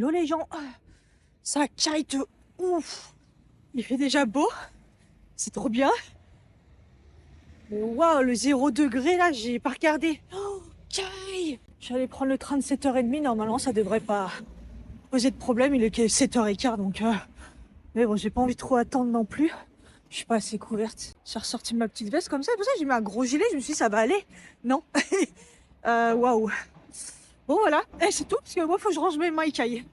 Hello les gens, ça caille de ouf. Il fait déjà beau, c'est trop bien. Mais waouh, le 0 degré là, j'ai pas regardé. Oh, caille. Je suis allée prendre le train de 7h30, normalement ça devrait pas poser de problème, il est que 7h15 donc... Mais bon, j'ai pas envie de trop attendre non plus. Je suis pas assez couverte. J'ai ressorti ma petite veste comme ça, pour ça j'ai mis un gros gilet, je me suis dit ça va aller. Non. Waouh. Bon voilà, c'est tout, parce que moi faut que je range mes mains écailles.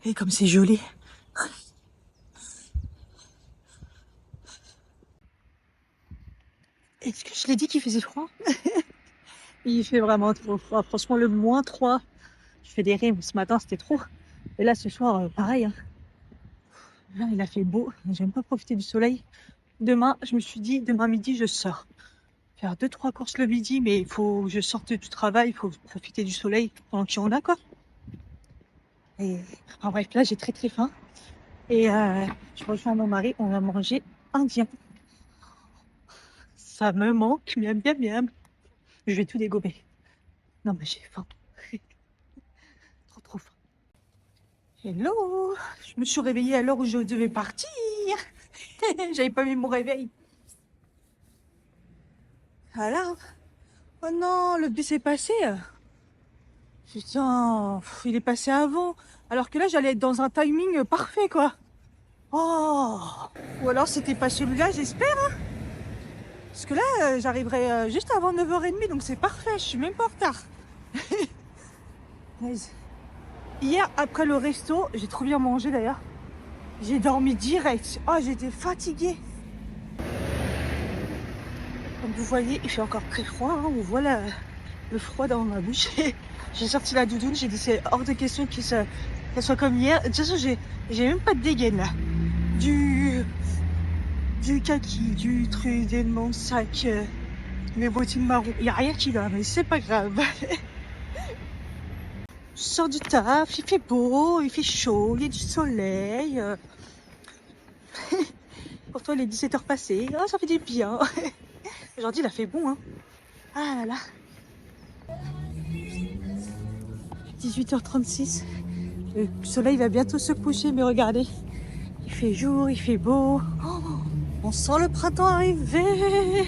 Et comme c'est joli. Est-ce que je l'ai dit qu'il faisait froid? Il fait vraiment trop froid. Franchement, le -3. Je fais des rimes. Ce matin, c'était trop. Et là, ce soir, pareil. Hein. Là, il a fait beau. J'aime pas profiter du soleil. Demain, je me suis dit, demain midi, je sors. Faire 2-3 courses le midi, mais il faut que je sorte du travail. Il faut profiter du soleil pendant qu'il y en a, quoi. Et en bref, là, j'ai très très faim. Et je rejoins mon mari. On va manger indien. Ça me manque, miam, miam, miam. Je vais tout dégommer. Non, mais j'ai faim. Trop faim. Hello! Je me suis réveillée à l'heure où je devais partir. J'avais pas mis mon réveil. Voilà. Oh non, le bus est passé. Putain, il est passé avant. Alors que là, j'allais être dans un timing parfait, quoi. Oh! Ou alors, c'était pas celui-là, j'espère. Hein. Parce que là, j'arriverai juste avant 9h30, donc c'est parfait. Je suis même pas en retard. Hier, après le resto, j'ai trop bien mangé d'ailleurs. J'ai dormi direct. Oh, j'étais fatiguée. Comme vous voyez, il fait encore très froid. Hein. On voit le froid dans ma bouche. J'ai sorti la doudoune. J'ai dit c'est hors de question qu'elle soit comme hier. De toute façon, j'ai même pas de dégaine là. Du kaki, du truc, de mon sac, mes bottines marron. Il n'y a rien qui va, mais c'est pas grave. Je sors du taf, il fait beau, il fait chaud, il y a du soleil. Pourtant, il est 17h passées. Oh, ça fait du bien. Aujourd'hui, il a fait bon. Hein. Ah là là. 18h36. Le soleil va bientôt se coucher, mais regardez. Il fait jour, il fait beau. Oh, on sent le printemps arriver.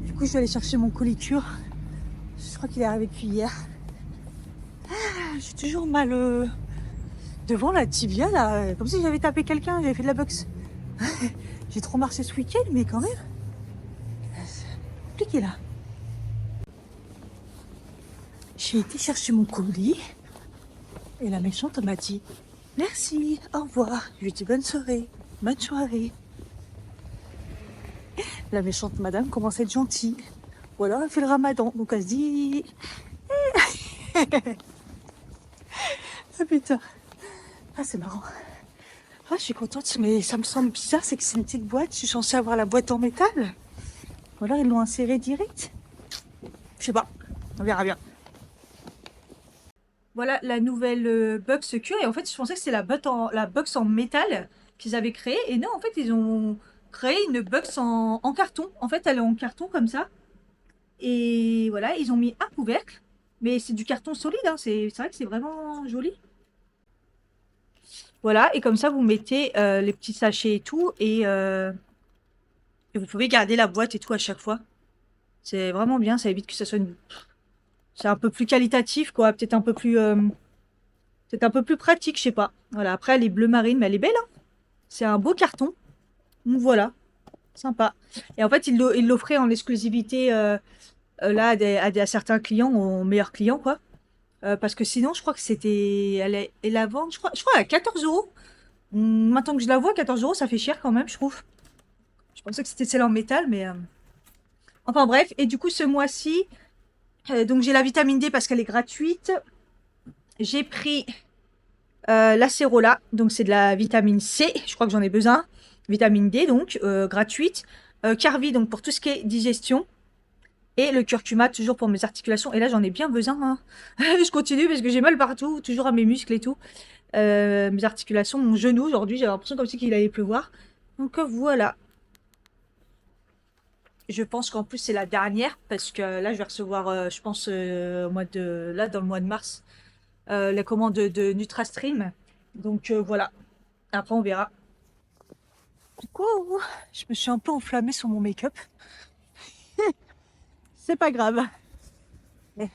Du coup, je vais aller chercher mon colicure. Je crois qu'il est arrivé depuis hier. Ah, j'ai toujours mal devant la tibia, là. Comme si j'avais tapé quelqu'un, j'avais fait de la boxe. J'ai trop marché ce week-end, mais quand même. C'est compliqué, là. J'ai été chercher mon colis. Et la méchante m'a dit merci, au revoir. Je lui ai dit bonne soirée, bonne soirée. La méchante madame commence à être gentille. Ou alors elle fait le ramadan, donc elle se dit ah putain, ah c'est marrant. Ah je suis contente, mais ça me semble bizarre, c'est que c'est une petite boîte. Je suis censée avoir la boîte en métal. Ou alors ils l'ont insérée direct. Je sais pas, on verra bien. Voilà la nouvelle box Q. Et en fait, je pensais que c'est la box en métal qu'ils avaient créée. Et non, en fait, ils ont créé une box en carton. En fait, elle est en carton comme ça. Et voilà, ils ont mis un couvercle. Mais c'est du carton solide. Hein. C'est vrai que c'est vraiment joli. Voilà, et comme ça, vous mettez les petits sachets et tout. Et vous pouvez garder la boîte et tout à chaque fois. C'est vraiment bien. Ça évite que ça soit une... C'est un peu plus qualitatif, quoi. Peut-être un peu plus pratique, je sais pas. Voilà, après, elle est bleu marine, mais elle est belle, hein. C'est un beau carton. Donc voilà, sympa. Et en fait, il l'offrait en exclusivité là à certains clients, aux meilleurs clients, quoi. Parce que sinon, je crois que c'était... Elle la vente, je crois à 14 €. Maintenant que je la vois, 14 €, ça fait cher quand même, je trouve. Je pensais que c'était celle en métal, mais... Enfin bref, et du coup, ce mois-ci, donc j'ai la vitamine D parce qu'elle est gratuite. J'ai pris l'acérola, donc c'est de la vitamine C, je crois que j'en ai besoin. Vitamine D, donc, gratuite. Carvi, donc pour tout ce qui est digestion. Et le curcuma, toujours pour mes articulations. Et là, j'en ai bien besoin. Hein. Je continue parce que j'ai mal partout, toujours à mes muscles et tout. Mes articulations, mon genou, aujourd'hui, j'ai l'impression comme si qu'il allait pleuvoir. Donc voilà. Je pense qu'en plus, c'est la dernière parce que là, je vais recevoir, je pense, au mois de... Là, dans le mois de mars. la commande de NutraStream. Donc voilà, après on verra. Du coup, je me suis un peu enflammée sur mon make-up. C'est pas grave. Mais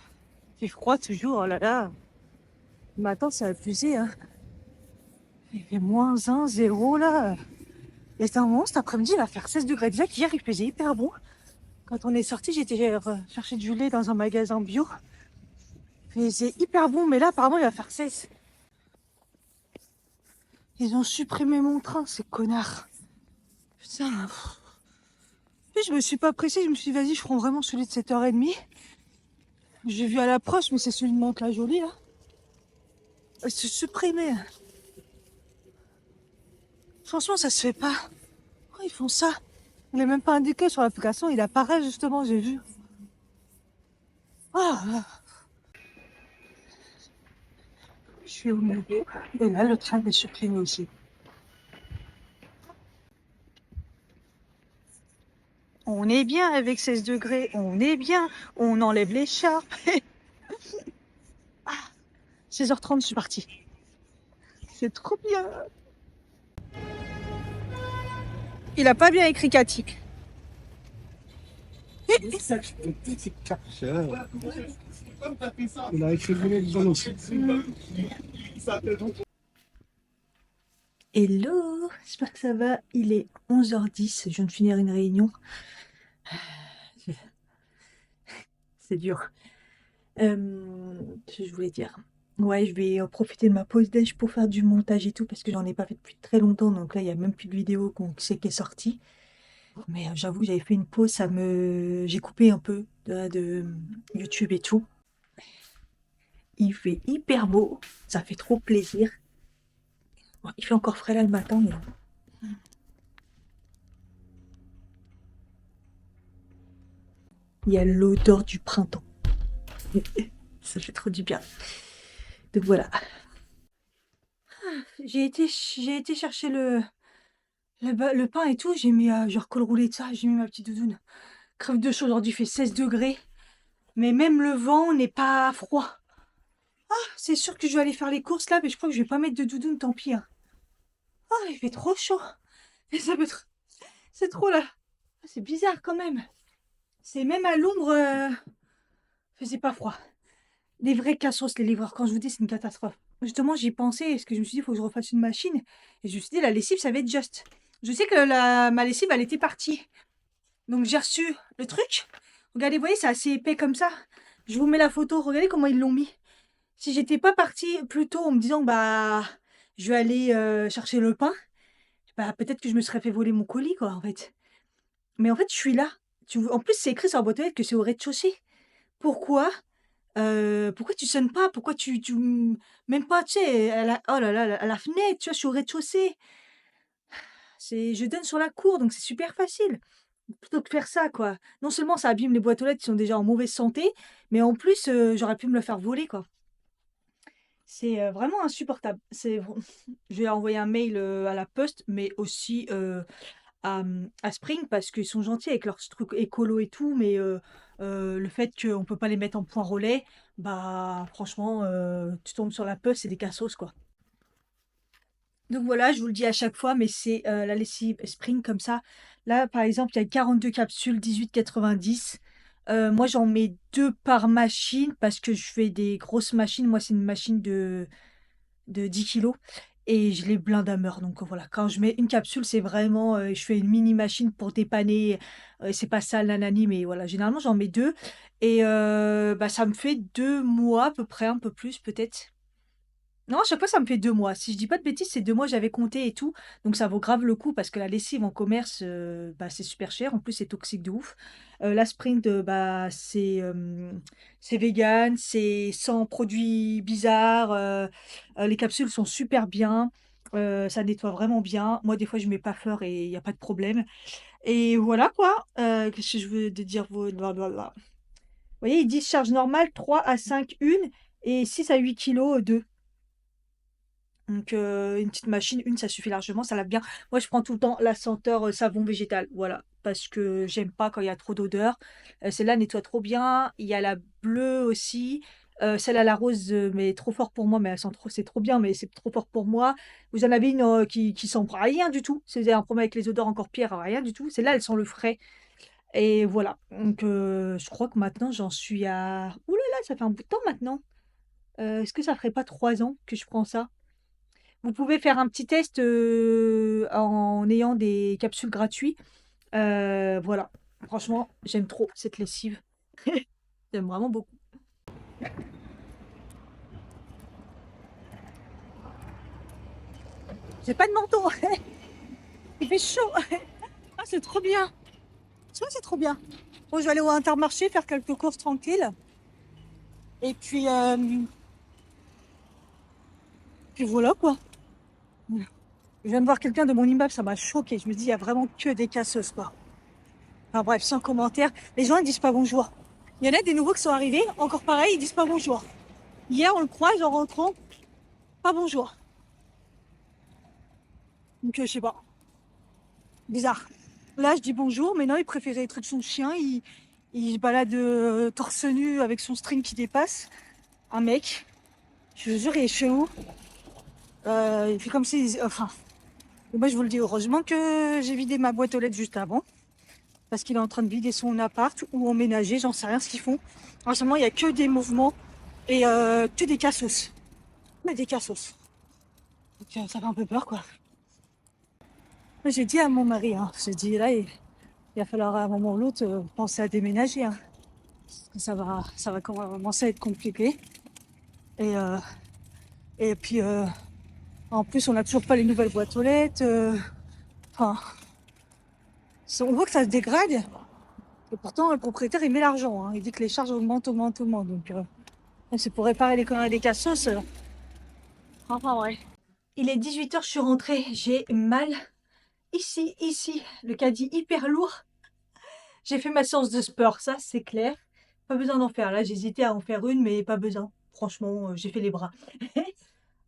il fait froid toujours, oh là là. Le matin, ça a abusé, hein. Il fait -1, 0 là. Et c'est un moment, cet après-midi, il va faire 16 degrés. Déjà qu'hier, il faisait hyper bon. Quand on est sorti, j'étais chercher du lait dans un magasin bio. Il faisait hyper bon, mais là, apparemment, il va faire 16. Ils ont supprimé mon train, ces connards. Putain. Puis je me suis pas pressée, je me suis dit, vas-y, je prends vraiment celui de 7h30. J'ai vu à l'approche, mais c'est celui de Mantes-la-Jolie, là. C'est supprimé. Franchement, ça se fait pas. Pourquoi ils font ça? Il n'est même pas indiqué sur l'application, il apparaît justement, j'ai vu. Ah, je suis au milieu. Et là, le train est supprimé aussi. On est bien avec 16 degrés, on est bien. On enlève l'écharpe. 16h30, je suis partie. C'est trop bien. Il a pas bien écrit Cathy. Il a écrit le aussi. Hello, j'espère que ça va. Il est 11h10, je viens de finir une réunion. C'est dur. Qu'est-ce que je voulais dire? Ouais, je vais profiter de ma pause déj pour faire du montage et tout, parce que j'en ai pas fait depuis très longtemps, donc là, il y a même plus de vidéo qu'on sait qui est sortie. Mais j'avoue, j'avais fait une pause, j'ai coupé un peu de YouTube et tout. Il fait hyper beau, ça fait trop plaisir. Bon, il fait encore frais là le matin, mais... Il y a l'odeur du printemps. Ça fait trop du bien. Donc voilà. J'ai été chercher le pain et tout. J'ai mis genre col roulé de ça. J'ai mis ma petite doudoune. Crève de chaud. Aujourd'hui, il fait 16 degrés. Mais même le vent n'est pas froid. Ah, c'est sûr que je vais aller faire les courses là. Mais je crois que je vais pas mettre de doudoune. Tant pis, hein. Ah, il fait trop chaud. Et ça peut être... C'est trop là. Ah, c'est bizarre quand même. C'est même à l'ombre. Faisait pas froid. Les vrais cassos, les livreurs, quand je vous dis, c'est une catastrophe. Justement, j'y pensais, parce que je me suis dit, il faut que je refasse une machine. Et je me suis dit, la lessive, ça va être juste. Je sais que ma lessive, elle était partie. Donc j'ai reçu le truc. Regardez, vous voyez, c'est assez épais comme ça. Je vous mets la photo, regardez comment ils l'ont mis. Si j'étais pas partie plus tôt en me disant, bah, je vais aller chercher le pain, bah, peut-être que je me serais fait voler mon colis, quoi, en fait. Mais en fait, je suis là. En plus, c'est écrit sur la boîte aux lettres que c'est au rez-de-chaussée. Pourquoi pourquoi tu sonnes pas? Pourquoi même pas, tu sais, oh là là, à la fenêtre, tu vois? Je suis au rez-de-chaussée. Je donne sur la cour, donc c'est super facile. Plutôt que de faire ça, quoi. Non seulement ça abîme les boîtes aux lettres qui sont déjà en mauvaise santé, mais en plus, j'aurais pu me le faire voler, quoi. C'est, vraiment insupportable. Je vais envoyer un mail, à la poste, mais aussi, à Spring parce qu'ils sont gentils avec leurs trucs écolo et tout, mais le fait qu'on peut pas les mettre en point relais, bah franchement, tu tombes sur la puce, c'est des cassos, quoi. Donc voilà, je vous le dis à chaque fois, mais c'est la lessive Spring comme ça. Là, par exemple, il y a 42 capsules, 18,90. Moi, j'en mets 2 par machine parce que je fais des grosses machines. Moi, c'est une machine de 10 kilos et je les blinde à mort. Donc voilà, quand je mets une capsule, c'est vraiment, je fais une mini machine pour dépanner. C'est pas ça, nanani, mais voilà, généralement j'en mets 2 et bah, ça me fait 2 mois à peu près, un peu plus peut-être. Non, à chaque fois ça me fait 2 mois. Si je dis pas de bêtises, c'est 2 mois, j'avais compté et tout. Donc ça vaut grave le coup parce que la lessive en commerce, bah, c'est super cher. En plus, c'est toxique de ouf. La Sprint, bah, c'est vegan, c'est sans produits bizarres. Les capsules sont super bien. Ça nettoie vraiment bien. Moi, des fois, je mets pas fleur et il y a pas de problème. Et voilà quoi. Qu'est-ce que je veux te dire? Blablabla. Vous voyez, ils disent charge normale 3 à 5 une et 6 à 8 kilos 2. Donc une petite machine, une, ça suffit largement, ça lave bien. Moi, je prends tout le temps la senteur, savon végétal, voilà, parce que j'aime pas quand il y a trop d'odeur. Celle-là nettoie trop bien. Il y a la bleue aussi, Celle à la rose, mais trop fort pour moi, mais elle sent trop c'est trop bien, mais c'est trop fort pour moi. Vous en avez une, qui sent rien du tout. Si vous avez un problème avec les odeurs encore pire, rien du tout. Celle-là, elle sent le frais et voilà. Donc je crois que maintenant j'en suis à ouh là là, ça fait un bout de temps maintenant. Est-ce que ça ferait pas 3 ans que je prends ça? Vous pouvez faire un petit test, en ayant des capsules gratuits. Voilà. Franchement, j'aime trop cette lessive. J'aime vraiment beaucoup. J'ai pas de manteau, il fait chaud. Ah, c'est trop bien. Ça, c'est trop bien. Bon, je vais aller au Intermarché faire quelques courses tranquilles. Et puis voilà quoi. Je viens de voir quelqu'un de mon immeuble, ça m'a choqué. Je me dis, il y a vraiment que des casseuses quoi. Enfin bref, sans commentaire. Les gens, ils disent pas bonjour. Il y en a des nouveaux qui sont arrivés, encore pareil, ils disent pas bonjour. Hier, on le croise en rentrant, pas bonjour. Donc, je sais pas. Bizarre. Là, je dis bonjour, mais non, il préférait être avec son chien. Il se balade torse nu avec son string qui dépasse. Un mec, je vous jure, il est chelou. Il fait comme si... Enfin, moi, je vous le dis, heureusement que j'ai vidé ma boîte aux lettres juste avant. Parce qu'il est en train de vider son appart ou emménager, j'en sais rien ce qu'ils font. En ce moment, il n'y a que des mouvements et que des cassos. Mais des cassos. Donc, ça fait un peu peur, quoi. Moi, j'ai dit à mon mari, hein, j'ai dit, là, il va falloir à un moment ou l'autre penser à déménager. Hein. Ça va commencer à être compliqué. Et, euh, et puis, en plus, on n'a toujours pas les nouvelles boîtes aux lettres. Enfin, on voit que ça se dégrade. Et pourtant, le propriétaire, il met l'argent. Hein. Il dit que les charges augmentent, augmentent, augmentent. Donc, c'est pour réparer les conneries des cassos. Enfin, ouais. Il est 18h, je suis rentrée. J'ai mal ici. Le caddie hyper lourd. J'ai fait ma séance de sport, ça, c'est clair. Pas besoin d'en faire. Là, j'hésitais à en faire une, mais pas besoin. Franchement, j'ai fait les bras.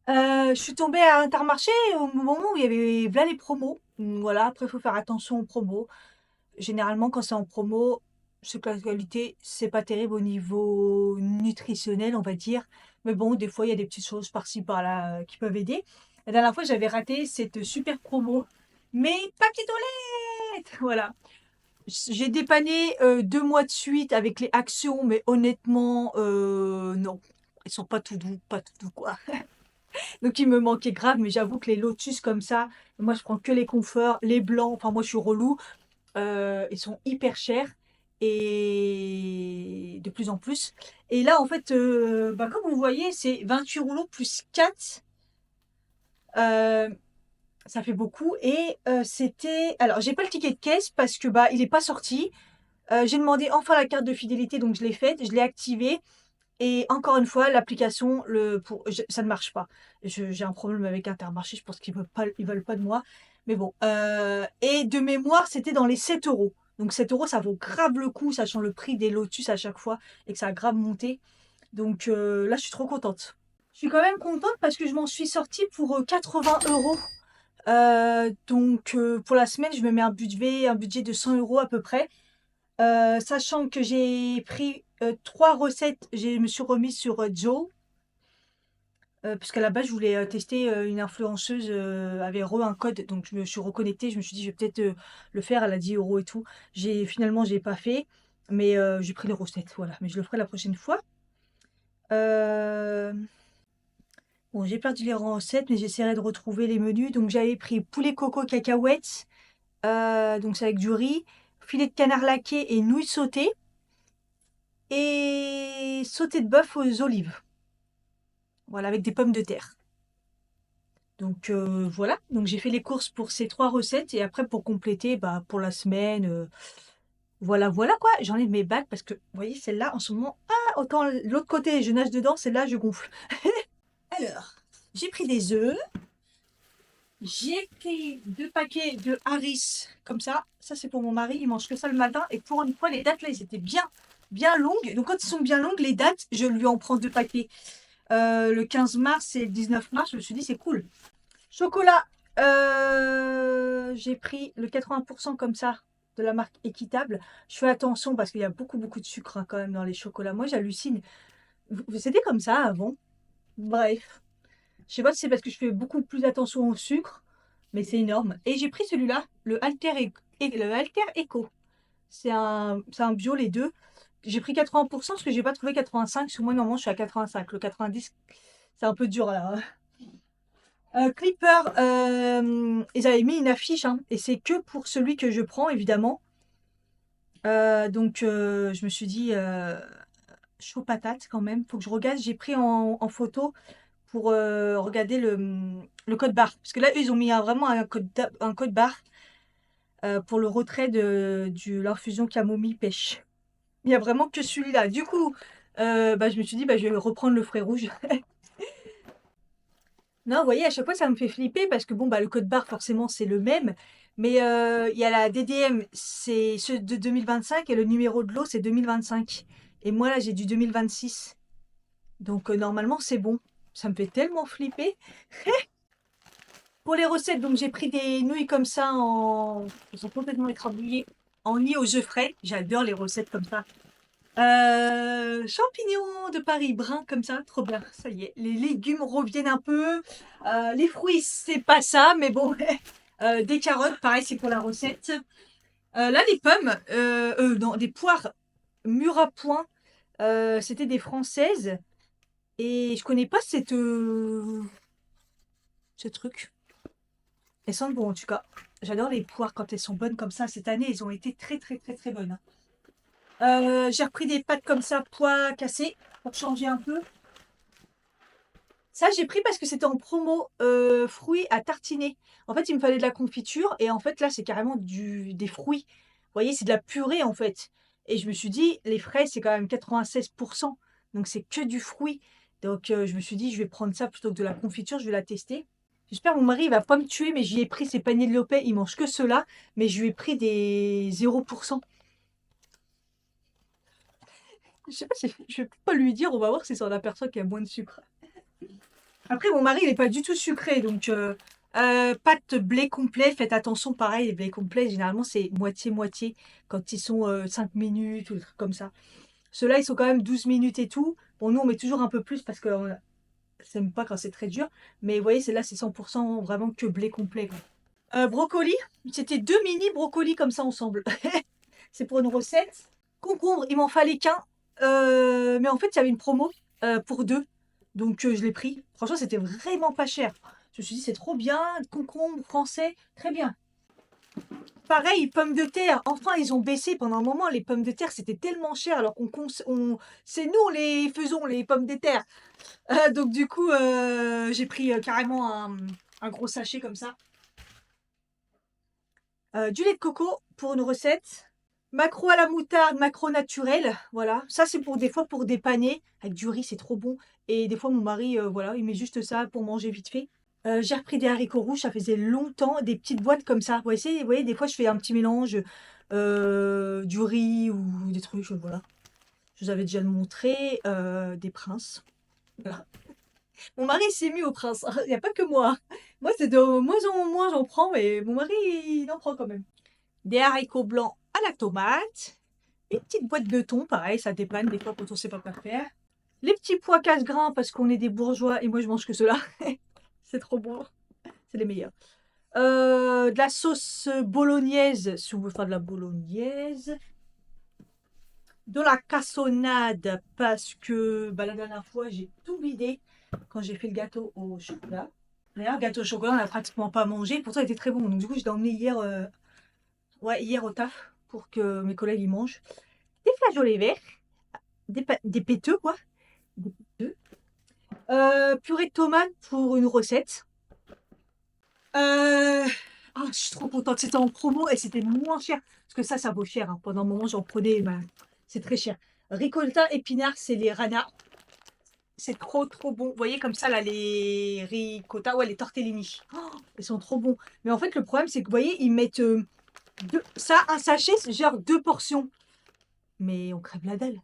Je suis tombée à Intermarché au moment où il y avait là les promos. Voilà, après, il faut faire attention aux promos. Généralement, quand c'est en promo, c'est que la qualité, c'est pas terrible au niveau nutritionnel, on va dire. Mais bon, des fois, il y a des petites choses par-ci, par-là qui peuvent aider. La dernière fois, j'avais raté cette super promo. Mais papier toilette! Voilà. J'ai dépanné 2 mois de suite avec les actions, mais honnêtement, non. Ils sont pas tout doux, quoi. Donc il me manquait grave, mais j'avoue que les Lotus comme ça, moi je prends que les conforts, les blancs, enfin moi je suis relou, ils sont hyper chers et de plus en plus. Et là en fait, bah, comme vous voyez, c'est 28 rouleaux plus 4, euh, ça fait beaucoup. Et c'était... Alors j'ai pas le ticket de caisse parce que bah il est pas sorti. J'ai demandé enfin la carte de fidélité, donc je l'ai faite, je l'ai activée. Et encore une fois, l'application, ça ne marche pas. J'ai un problème avec Intermarché, je pense qu'ils veulent pas de moi. Mais bon. Et de mémoire, c'était dans les 7 euros. Donc 7 euros, ça vaut grave le coup, sachant le prix des Lotus à chaque fois et que ça a grave monté. Donc là, je suis trop contente. Je suis quand même contente parce que je m'en suis sortie pour 80 euros. Donc pour la semaine, je me mets un budget de 100 euros à peu près. Sachant que j'ai pris 3 recettes, je me suis remise sur Joe, puisqu'à la base je voulais tester une influenceuse avait un code, donc je me suis reconnectée, je me suis dit je vais peut-être le faire, elle a 10 euros et tout. J'ai pas fait, mais j'ai pris les recettes, voilà. Mais je le ferai la prochaine fois. Euh, Bon, j'ai perdu les recettes, mais j'essaierai de retrouver les menus. Donc j'avais pris poulet coco cacahuètes, donc c'est avec du riz, filet de canard laqué et nouilles sautées. Et sauté de bœuf aux olives. Voilà, avec des pommes de terre. Donc voilà, donc j'ai fait les courses pour ces 3 recettes et après pour compléter, bah, pour la semaine, voilà quoi. J'enlève mes bagues parce que, vous voyez, celle-là en ce moment, ah, autant l'autre côté je nage dedans, celle-là je gonfle. Alors, j'ai pris des œufs, j'ai pris 2 paquets de Harris comme ça c'est pour mon mari, il mange que ça le matin et pour une fois les dates là ils étaient bien longues. Donc quand ils sont bien longues les dates, je lui en prends 2 paquets. Le 15 mars et le 19 mars, je me suis dit c'est cool. Chocolat, j'ai pris le 80% comme ça de la marque Équitable. Je fais attention parce qu'il y a beaucoup de sucre hein, quand même dans les chocolats. Moi j'hallucine. C'était comme ça avant. Bref. Je sais pas si c'est parce que je fais beaucoup plus attention au sucre, mais c'est énorme. Et j'ai pris celui-là, le Alter Eco. C'est un bio, les deux. J'ai pris 80% parce que j'ai pas trouvé 85. Parce que moi, normalement, je suis à 85. Le 90, c'est un peu dur là. Clipper, ils avaient mis une affiche, hein, et c'est que pour celui que je prends, évidemment. Donc, je me suis dit, chaud patate quand même. Faut que je regarde. J'ai pris en photo pour regarder le code barre. Parce que là, eux, ils ont mis vraiment un code barre pour le retrait de l'infusion camomille pêche. Il y a vraiment que celui-là. Du coup, bah, je me suis dit, bah, je vais reprendre le frais rouge. Non, vous voyez, à chaque fois, ça me fait flipper parce que bon, bah, le code barre, forcément, c'est le même. Mais il y a la DDM, c'est ceux de 2025 et le numéro de l'eau, c'est 2025. Et moi, là, j'ai du 2026. Donc, normalement, c'est bon. Ça me fait tellement flipper. Pour les recettes, donc j'ai pris des nouilles comme ça elles sont complètement écrabouillées en nid aux œufs frais. J'adore les recettes comme ça. Champignons de Paris bruns comme ça, trop bien. Ça y est, les légumes reviennent un peu. Les fruits, c'est pas ça, mais bon. Des carottes, pareil, c'est pour la recette. Là, les pommes, non, des poires mûres à point. C'était des françaises. Et je connais pas ce truc. Elles sentent bon en tout cas. J'adore les poires quand elles sont bonnes comme ça. Cette année, elles ont été très très très très bonnes, hein. J'ai repris des pâtes comme ça, pois cassés, pour changer un peu. Ça, j'ai pris parce que c'était en promo, fruits à tartiner. En fait, il me fallait de la confiture et en fait, là, c'est carrément des fruits. Vous voyez, c'est de la purée, en fait. Et je me suis dit, les fraises, c'est quand même 96%, donc c'est que du fruit. Donc, je me suis dit: «Je vais prendre ça plutôt que de la confiture, je vais la tester». J'espère que mon mari, il va pas me tuer, mais j'y ai pris ses paniers de Lopet, il mange que ceux-là, mais je lui ai pris des 0%. Je sais pas si je vais pas lui dire, on va voir si ça en aperçoit qu'il y a moins de sucre. Après, mon mari, il est pas du tout sucré, donc pâtes blé complet, faites attention, pareil, les blés complets, généralement, c'est moitié-moitié quand ils sont 5 minutes ou des trucs comme ça. Ceux-là, ils sont quand même 12 minutes et tout. Bon, nous, on met toujours un peu plus parce qu'on s'aime pas quand c'est très dur. Mais vous voyez, c'est là, c'est 100% vraiment que blé complet, quoi. Brocoli, c'était deux mini brocolis comme ça ensemble. C'est pour une recette. Concombre, il m'en fallait qu'un. Mais en fait, il y avait une promo pour deux. Donc, je l'ai pris. Franchement, c'était vraiment pas cher. Je me suis dit, c'est trop bien. Concombre français, très bien. Pareil, pommes de terre. Enfin, ils ont baissé pendant un moment. Les pommes de terre, c'était tellement cher. Alors c'est nous les faisons, les pommes de terre. Donc, du coup, j'ai pris carrément un gros sachet comme ça. Du lait de coco pour une recette. Maquereau à la moutarde, maquereau naturel, voilà. Ça, c'est pour des fois pour dépanner. Avec du riz, c'est trop bon. Et des fois, mon mari, voilà, il met juste ça pour manger vite fait. J'ai repris des haricots rouges, ça faisait longtemps, des petites boîtes comme ça. Vous voyez, des fois, je fais un petit mélange, du riz ou des trucs, voilà. Je vous avais déjà montré, des princes. Voilà. Mon mari s'est mis aux princes. Il n'y a pas que moi. Moi, c'est de moins en moins, j'en prends, mais mon mari, il en prend quand même. Des haricots blancs à la tomate. Une petite boîte de thon, pareil, ça dépanne des fois quand on sait pas quoi faire. Les petits pois casse-grains parce qu'on est des bourgeois et moi je mange que cela. C'est trop bon, c'est les meilleurs. De la sauce bolognaise, si on veut faire de la bolognaise. De la cassonade parce que bah, la dernière fois j'ai tout vidé quand j'ai fait le gâteau au chocolat. D'ailleurs, le gâteau au chocolat, on n'a pratiquement pas mangé. Pourtant, il était très bon. Donc, du coup, je l'ai emmené hier, ouais, hier au taf pour que mes collègues y mangent. Des flageolets verts, des péteux, quoi. Des péteux. Purée de tomates pour une recette. Ah, je suis trop contente. C'était en promo et c'était moins cher. Parce que ça vaut cher, hein. Pendant un moment, j'en prenais, bah, c'est très cher. Ricotta, épinards, c'est les ranas. C'est trop trop bon. Vous voyez comme ça là les ricotta, ouais les tortellini. Oh, ils sont trop bons. Mais en fait le problème c'est que vous voyez ils mettent ça un sachet c'est genre deux portions. Mais on crève la dalle.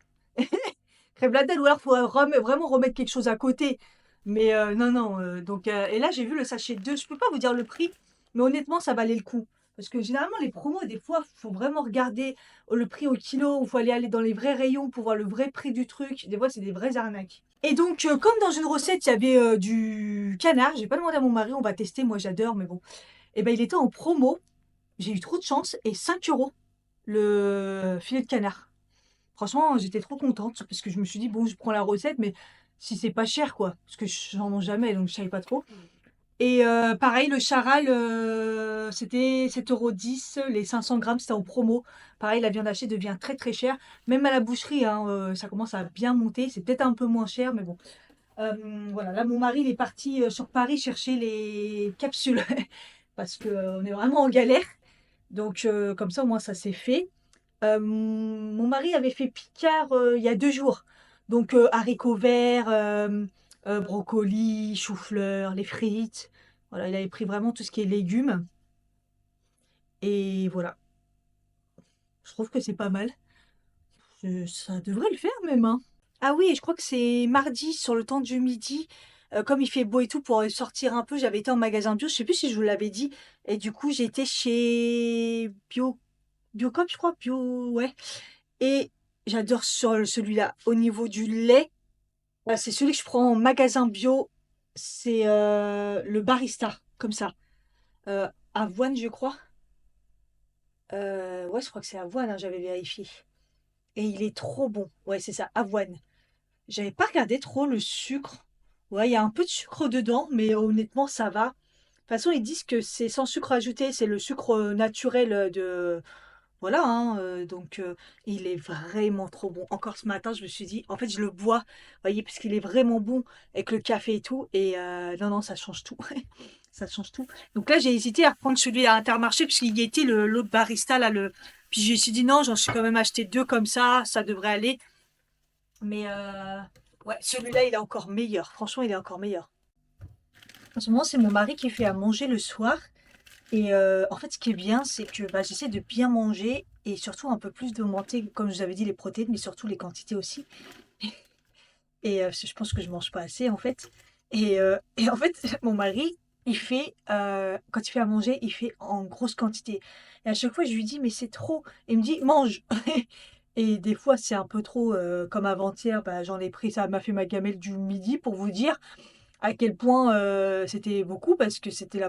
Crève la dalle ou alors faut vraiment remettre quelque chose à côté. Mais non non donc et là j'ai vu le sachet de deux. Je peux pas vous dire le prix, mais honnêtement ça valait le coup Parce que généralement, les promos, des fois, faut vraiment regarder le prix au kilo, il faut aller dans les vrais rayons pour voir le vrai prix du truc. Des fois, c'est des vraies arnaques. Et donc, comme dans une recette, il y avait du canard, j'ai pas demandé à mon mari, on va tester, moi j'adore, mais bon. Et ben, il était en promo, j'ai eu trop de chance, et 5 € le filet de canard. Franchement, j'étais trop contente parce que je me suis dit, bon, je prends la recette, mais si c'est pas cher, quoi. Parce que j'en mange jamais, donc je savais pas trop. Et pareil, le charal, c'était 7,10 €. Les 500 grammes, c'était en promo. Pareil, la viande hachée devient très très chère. Même à la boucherie, hein, ça commence à bien monter. C'est peut-être un peu moins cher, mais bon. Voilà, là, mon mari, il est parti sur Paris chercher les capsules parce qu'on est vraiment en galère. Donc, comme ça, au moins, ça s'est fait. Mon mari avait fait Picard il y a 2 jours. Donc haricots verts, brocolis, chou-fleur, les frites. Voilà, il avait pris vraiment tout ce qui est légumes. Et voilà, je trouve que c'est pas mal. Ça devrait le faire même, hein. Ah oui, et je crois que c'est mardi sur le temps du midi. Comme il fait beau et tout, pour sortir un peu, j'avais été en magasin bio. Je sais plus si je vous l'avais dit. Et du coup, j'ai été chez Biocop, je crois. Ouais. Et j'adore sur celui-là. Au niveau du lait, c'est celui que je prends en magasin bio. C'est le barista, comme ça. Avoine, je crois. Ouais, je crois que c'est avoine, hein, j'avais vérifié. Et il est trop bon. Ouais, c'est ça, avoine. J'avais pas regardé trop le sucre. Ouais, il y a un peu de sucre dedans, mais honnêtement, ça va. De toute façon, ils disent que c'est sans sucre ajouté, c'est le sucre naturel de, voilà, hein, donc il est vraiment trop bon. Encore ce matin, je me suis dit, en fait, je le bois, vous voyez, parce qu'il est vraiment bon avec le café et tout. Et non, non, ça change tout. Ça change tout. Donc là, j'ai hésité à prendre celui à Intermarché, puisqu'il y était l'autre barista, là. Puis je me suis dit, non, j'en suis quand même acheté deux comme ça devrait aller. Mais ouais, celui-là, il est encore meilleur. Franchement, il est encore meilleur. En ce moment, c'est mon mari qui fait à manger le soir. Et en fait, ce qui est bien, c'est que bah, j'essaie de bien manger et surtout un peu plus d'augmenter, comme je vous avais dit, les protéines, mais surtout les quantités aussi. Et parce que je pense que je mange pas assez en fait. Et en fait, mon mari, il fait, quand il fait à manger, il fait en grosse quantité. Et à chaque fois, je lui dis, mais c'est trop. Et il me dit, mange. Et des fois, c'est un peu trop, comme avant-hier, bah, j'en ai pris, ça m'a fait ma gamelle du midi pour vous dire à quel point c'était beaucoup, parce que c'était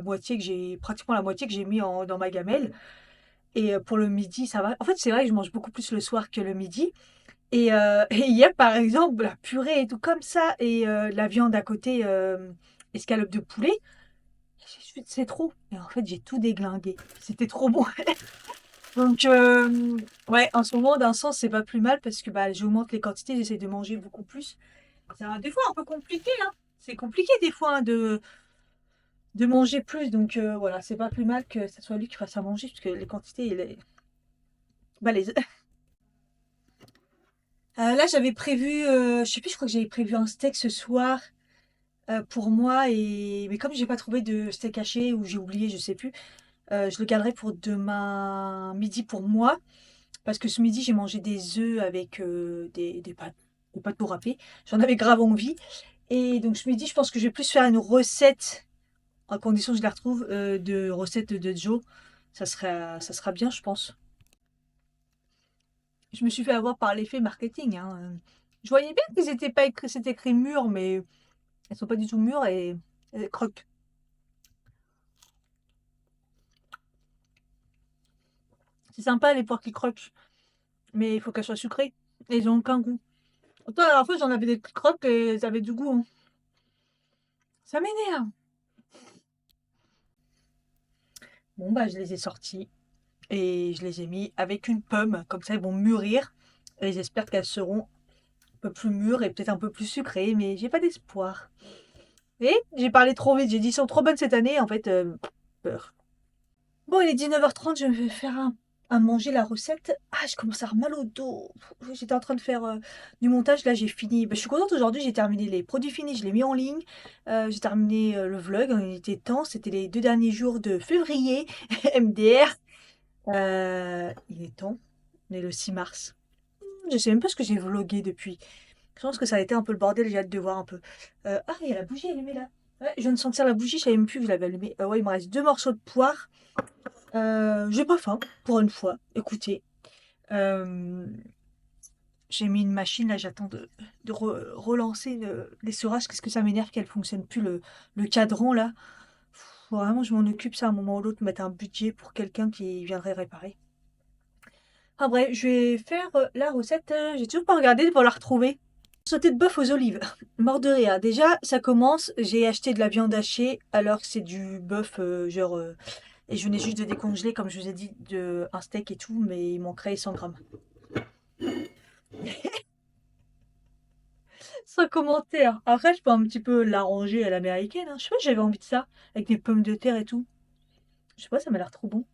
pratiquement la moitié que j'ai mis dans ma gamelle. Et pour le midi, ça va. En fait, c'est vrai que je mange beaucoup plus le soir que le midi. Et, et hier, par exemple, la purée et tout comme ça, et la viande à côté, escalope de poulet, c'est trop. Et en fait, j'ai tout déglingué. C'était trop bon. Donc, ouais, en ce moment, d'un sens, c'est pas plus mal parce que bah, j'augmente les quantités, j'essaie de manger beaucoup plus. C'est des fois un peu compliqué, hein. C'est compliqué des fois, hein, de manger plus. Donc, voilà, c'est pas plus mal que ce soit lui qui fasse à manger parce que les quantités, il est balèze. Là, j'avais prévu, je sais plus, je crois que j'avais prévu un steak ce soir pour moi. Mais comme j'ai pas trouvé de steak haché ou j'ai oublié, je sais plus, je le garderai pour demain midi pour moi. Parce que ce midi, j'ai mangé des œufs avec des pâtes au râpé. J'en avais grave envie. Et donc ce midi, je pense que je vais plus faire une recette, à condition que je la retrouve, de recette de Joe. Ça sera bien, je pense. Je me suis fait avoir par l'effet marketing, hein. Je voyais bien qu'ils étaient pas écrit, c'était écrit mûr, mais elles sont pas du tout mûres et elles croquent. C'est sympa les poires qui croquent, mais il faut qu'elles soient sucrées. Et elles ont aucun goût. Autant la dernière fois, j'en avais des qui croquent et elles avaient du goût, hein. Ça m'énerve. Bon, bah, je les ai sortis et je les ai mis avec une pomme. Comme ça, elles vont mûrir. Et j'espère qu'elles seront un peu plus mûres et peut-être un peu plus sucrées, mais j'ai pas d'espoir. Et j'ai parlé trop vite. J'ai dit, elles sont trop bonnes cette année. En fait, peur. Bon, il est 19h30, je vais faire à manger la recette. Ah, je commence à avoir mal au dos. J'étais en train de faire du montage, là j'ai fini. Bah, je suis contente aujourd'hui, j'ai terminé les produits finis, je les mis en ligne. J'ai terminé le vlog, il était temps, c'était les 2 derniers jours de février, MDR. Il est temps, on est le 6 mars. Je sais même pas ce que j'ai vlogué depuis. Je pense que ça a été un peu le bordel, j'ai hâte de voir un peu. Ah, il y a la bougie allumée là. Ouais, je viens de sentir la bougie, je savais même plus que je l'avais allumée. Ouais, il me reste 2 morceaux de poire. J'ai pas faim, pour une fois. Écoutez, euh, j'ai mis une machine, là, j'attends de relancer l'essorage. Qu'est-ce que ça m'énerve qu'elle fonctionne plus, le cadran, là. Faut vraiment, je m'en occupe, ça, à un moment ou l'autre, mettre un budget pour quelqu'un qui viendrait réparer. Ah bref, je vais faire la recette. J'ai toujours pas regardé pour la retrouver. Sauté de bœuf aux olives. Mort de rire. Déjà, ça commence. J'ai acheté de la viande hachée alors que c'est du bœuf, genre. Et je venais juste de décongeler, comme je vous ai dit, un steak et tout, mais il manquerait 100 grammes. Sans commentaire. Après, je peux un petit peu l'arranger à l'américaine, hein. Je sais pas, j'avais envie de ça, avec des pommes de terre et tout. Je sais pas, ça m'a l'air trop bon.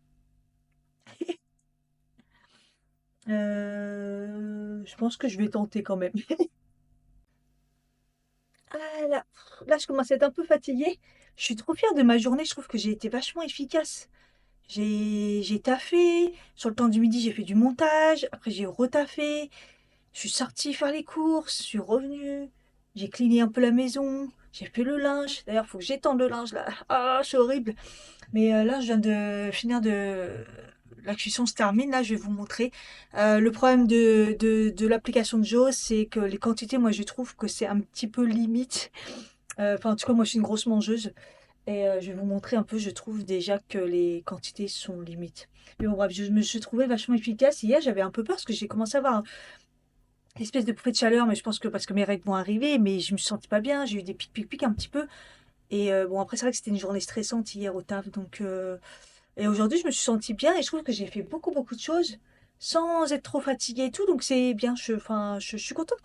Je pense que je vais tenter quand même. Ah là, je commence à être un peu fatiguée. Je suis trop fière de ma journée. Je trouve que j'ai été vachement efficace. J'ai taffé. Sur le temps du midi, j'ai fait du montage. Après, j'ai retaffé. Je suis sortie faire les courses. Je suis revenue. J'ai cleané un peu la maison. J'ai fait le linge. D'ailleurs, faut que j'étende le linge là. Ah, c'est horrible. Mais là, je viens de finir de. La cuisson se termine, là, je vais vous montrer. Le problème de l'application de Joe, c'est que les quantités, moi, je trouve que c'est un petit peu limite. Enfin, en tout cas, moi, je suis une grosse mangeuse. Et je vais vous montrer un peu, je trouve déjà que les quantités sont limites. Mais bon, bref, je me suis trouvée vachement efficace. Hier, j'avais un peu peur parce que j'ai commencé à avoir une espèce de bouffée de chaleur, mais je pense que parce que mes règles vont arriver, mais je me suis sentie pas bien. J'ai eu des pics un petit peu. Et bon, après, c'est vrai que c'était une journée stressante hier au taf. Donc, et aujourd'hui, je me suis sentie bien et je trouve que j'ai fait beaucoup de choses sans être trop fatiguée et tout. Donc, c'est bien. Enfin, je suis contente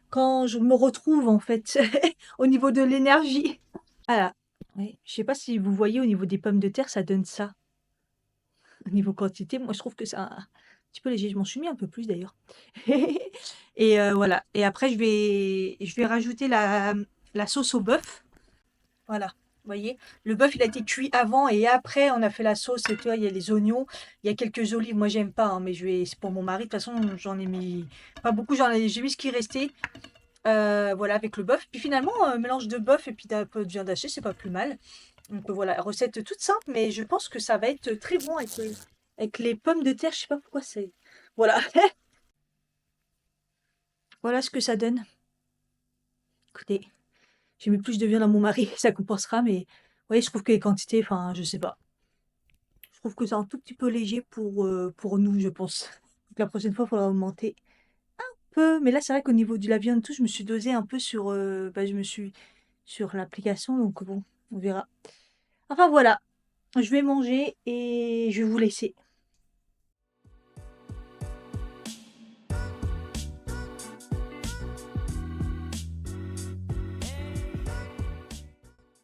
quand je me retrouve, en fait, au niveau de l'énergie. Ah, oui. Je sais pas si vous voyez au niveau des pommes de terre, ça donne ça. Au niveau quantité, moi je trouve que c'est un petit peu léger. Je m'en suis mis un peu plus d'ailleurs. Et voilà. Et après, je vais rajouter la sauce au bœuf. Voilà. Vous voyez, le bœuf, il a été cuit avant et après, on a fait la sauce. Et tu vois, il y a les oignons, il y a quelques olives. Moi, j'aime pas, hein, mais c'est pour mon mari. De toute façon, j'en ai mis pas beaucoup. J'ai mis ce qui restait. Voilà, avec le bœuf. Puis finalement, un mélange de bœuf et puis d'un peu de viande hachée, c'est pas plus mal. Donc voilà, recette toute simple, mais je pense que ça va être très bon avec les pommes de terre. Je sais pas pourquoi c'est. Voilà, voilà ce que ça donne. Écoutez, j'ai mis plus de viande à mon mari, ça compensera, mais vous voyez, je trouve que les quantités, enfin, je sais pas. Je trouve que c'est un tout petit peu léger pour nous, je pense. Donc la prochaine fois, il faudra augmenter un peu. Mais là, c'est vrai qu'au niveau de la viande, tout, je me suis dosée un peu je me suis sur l'application, donc bon, on verra. Enfin voilà, je vais manger et je vais vous laisser.